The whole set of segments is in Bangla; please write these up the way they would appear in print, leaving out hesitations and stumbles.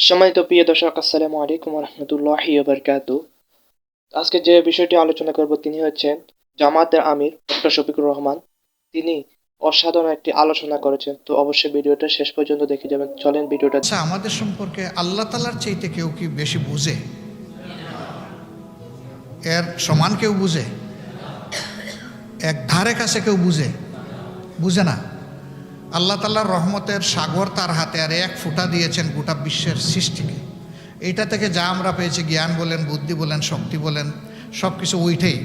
সম্মানিত প্রিয় দর্শক, আসসালামু আলাইকুম রহমতুল্লাহি ওয়া বারাকাতুহু। আজকে যে বিষয়টি আলোচনা করব তিনি হচ্ছেন জামায়াতের আমির ডক্টর শফিকুর রহমান। তিনি অসাধারণ একটি আলোচনা করেছেন, তো অবশ্যই ভিডিওটা শেষ পর্যন্ত দেখে যাবেন। চলেন ভিডিওটা। আচ্ছা, আমাদের সম্পর্কে আল্লাহ তাআলার চাইতে কেউ কি বেশি বুঝে? এর সমান কেউ বুঝে? এক ধারে কাছে কেউ বুঝে না। আল্লাহ তাআলার রহমতের সাগর তার হাতে, আর এক ফুটা দিয়েছেন গোটা বিশ্বের সৃষ্টিকে। এইটা থেকে যা আমরা পেয়েছি, জ্ঞান বলেন, বুদ্ধি বলেন, শক্তি বলেন, সব কিছু ওইটাই।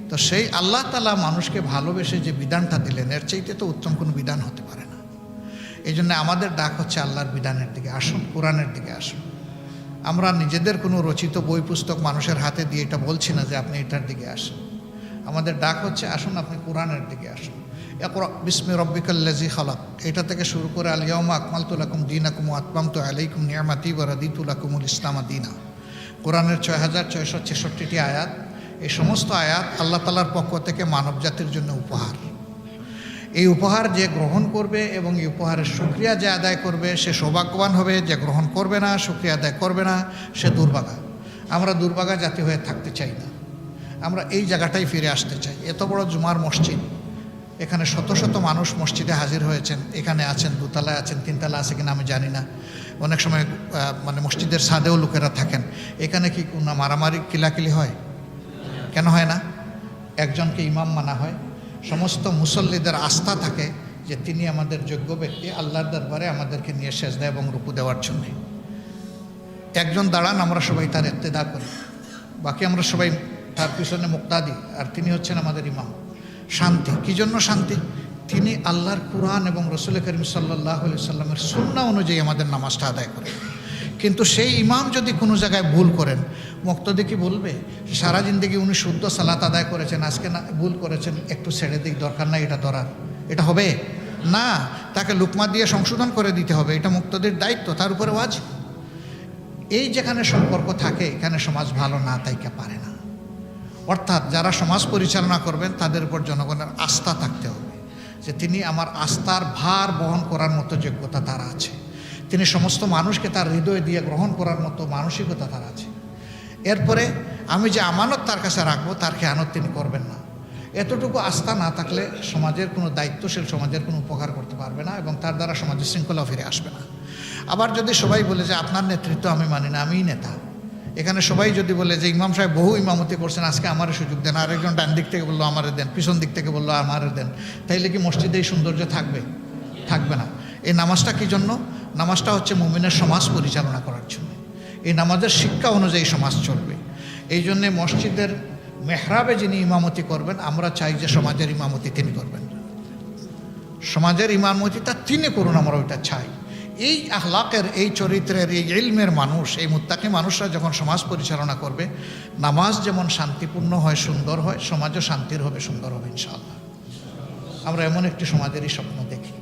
তো সেই আল্লাহ তাআলা মানুষকে ভালোবেসে যে বিধানটা দিলেন, এর চাইতে তো উত্তম কোনো বিধান হতে পারে না। এই জন্য আমাদের ডাক হচ্ছে আল্লাহর বিধানের দিকে আসুন, কোরআনের দিকে আসুন। আমরা নিজেদের কোনো রচিত বই পুস্তক মানুষের হাতে দিয়ে এটা বলছি না যে আপনি এটার দিকে আসুন। আমাদের ডাক হচ্ছে আসুন আপনি কোরআনের দিকে আসুন। ইকরা বিসমি রব্বিকাল্লাযী খালাক, এটা থেকে শুরু করে আল ইয়াউমা আকমালতু লাকুম দীনাকুম ওয়া আতমামতু আলাইকুম নি'মাতি ওয়া রাদিতু লাকুমুল ইসলামা দীনা। কোরআনের ৬৬৬৬টি আয়াত। এই সমস্ত আয়াত আল্লাহ তাআলার পক্ষ থেকে মানব জাতির জন্য উপহার। এই উপহার যে গ্রহণ করবে এবং এই উপহারের শুকরিয়া যে আদায় করবে সে সৌভাগ্যবান হবে, যে গ্রহণ করবে না, শুকরিয়া আদায় করবে না, সে দুর্ভাগা। আমরা দুর্ভাগা জাতি হয়ে থাকতে চাই না। আমরা এই জায়গাটাই ফিরে আসতে চাই। এত বড় জুমার মসজিদ, এখানে শত শত মানুষ মসজিদে হাজির হয়েছেন। এখানে আছেন, দোতলায় আছেন, তিনতলা আছে কিনা আমি জানি না। অনেক সময় মসজিদের ছাদেও লোকেরা থাকেন। এখানে কি কোনো মারামারি কিলাকিলি হয়? কেন হয় না? একজনকে ইমাম মানা হয়। সমস্ত মুসল্লিদের আস্থা থাকে যে তিনি আমাদের যোগ্য ব্যক্তি, আল্লাহর দরবারে আমাদেরকে নিয়ে সেজদা এবং রুকু দেওয়ার জন্যে। একজন দাঁড়ান, আমরা সবাই তার ইক্তেদা করি, বাকি আমরা সবাই তার পিছনে মুক্তাদি, আর তিনি হচ্ছেন আমাদের ইমাম। শান্তি, কী জন্য শান্তি? তিনি আল্লাহর কুরআন এবং রসুল করিম সাল্লাল্লাহু আলাইহি সাল্লামের সুন্নাহ অনুযায়ী আমাদের নামাজটা আদায় করে। কিন্তু সেই ইমাম যদি কোনো জায়গায় ভুল করেন, মুক্তাদি কি বলবে সারা জিন্দগি উনি শুদ্ধ সালাত আদায় করেছেন, আজকে না ভুল করেছেন, একটু ছেড়ে দিক, দরকার নাই এটা ধরার? এটা হবে না। তাকে লুকমা দিয়ে সংশোধন করে দিতে হবে, এটা মুক্তাদির দায়িত্ব, তার উপরে ওয়াজিব। এই যেখানে সম্পর্ক থাকে এখানে সমাজ ভালো না তাইকে পারে না। অর্থাৎ যারা সমাজ পরিচালনা করবেন তাদের উপর জনগণের আস্থা থাকতে হবে যে তিনি আমার আস্থার ভার বহন করার মতো যোগ্যতা তার আছে, তিনি সমস্ত মানুষকে তার হৃদয় দিয়ে গ্রহণ করার মতো মানসিকতা তার আছে। এরপরে আমি যে আমানত তার কাছে রাখবো, তার খেয়ানত তিনি করবেন না। এতটুকু আস্থা না থাকলে সমাজের কোনো দায়িত্বশীল সমাজের কোনো উপকার করতে পারবে না এবং তার দ্বারা সমাজের শৃঙ্খলা ফিরে আসবে না। আবার যদি সবাই বলে যে আপনার নেতৃত্ব আমি মানি না, আমিই নেতা, এখানে সবাই যদি বলে যে ইমাম সাহেব বহু ইমামতি করছেন, আজকে আমারও সুযোগ দেন, আরেকজন ডান দিক থেকে বললো আমারে দেন, পিছন দিক থেকে বললো আমারে দেন, তাইলে কি মসজিদে এই সৌন্দর্য থাকবে? থাকবে না। এই নামাজটা কী জন্য? নামাজটা হচ্ছে মুমিনের সমাজ পরিচালনা করার জন্য। এই নামাজের শিক্ষা অনুযায়ী সমাজ চলবে। এই জন্যে মসজিদের মেহরাবে যিনি ইমামতি করবেন, আমরা চাই যে সমাজের ইমামতি তিনি করবেন, সমাজের ইমামতিটা তিনি করুন, আমরা ওইটা চাই। এই আখলাকের, এই চরিত্রের, এই ইলমের মানুষ, এই মুত্তাকি মানুষরা যখন সমাজ পরিচালনা করবে, নামাজ যেমন শান্তিপূর্ণ হয়, সুন্দর হয়, সমাজও শান্তির হবে, সুন্দর হবে ইনশাআল্লাহ। আমরা এমন একটি সমাজেরই স্বপ্ন দেখি।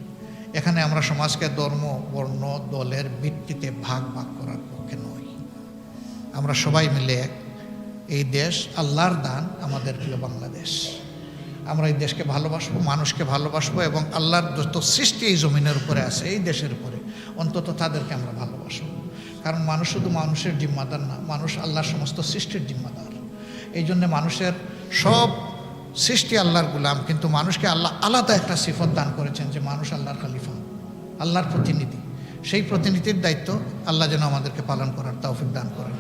এখানে আমরা সমাজকে ধর্ম, বর্ণ, দলের ভিত্তিতে ভাগ ভাগ করার পক্ষে নই। আমরা সবাই মিলে এক। এই দেশ আল্লাহর দান, আমাদের প্রিয় বাংলাদেশ। আমরা এই দেশকে ভালোবাসবো, মানুষকে ভালোবাসবো এবং আল্লাহর যত সৃষ্টি এই জমিনের উপরে আছে, এই দেশের উপরে, অন্তত তাদেরকে আমরা ভালোবাসবো। কারণ মানুষ শুধু মানুষের জিম্মাদার না, মানুষ আল্লাহর সমস্ত সৃষ্টির জিম্মাদার। এই জন্যে মানুষের সব সৃষ্টি আল্লাহর গুলাম, কিন্তু মানুষকে আল্লাহ আলাদা একটা সিফত দান করেছেন যে মানুষ আল্লাহর খলিফা, আল্লাহর প্রতিনিধি। সেই প্রতিনিধির দায়িত্ব আল্লাহ যেন আমাদেরকে পালন করার তৌফিক দান করেন।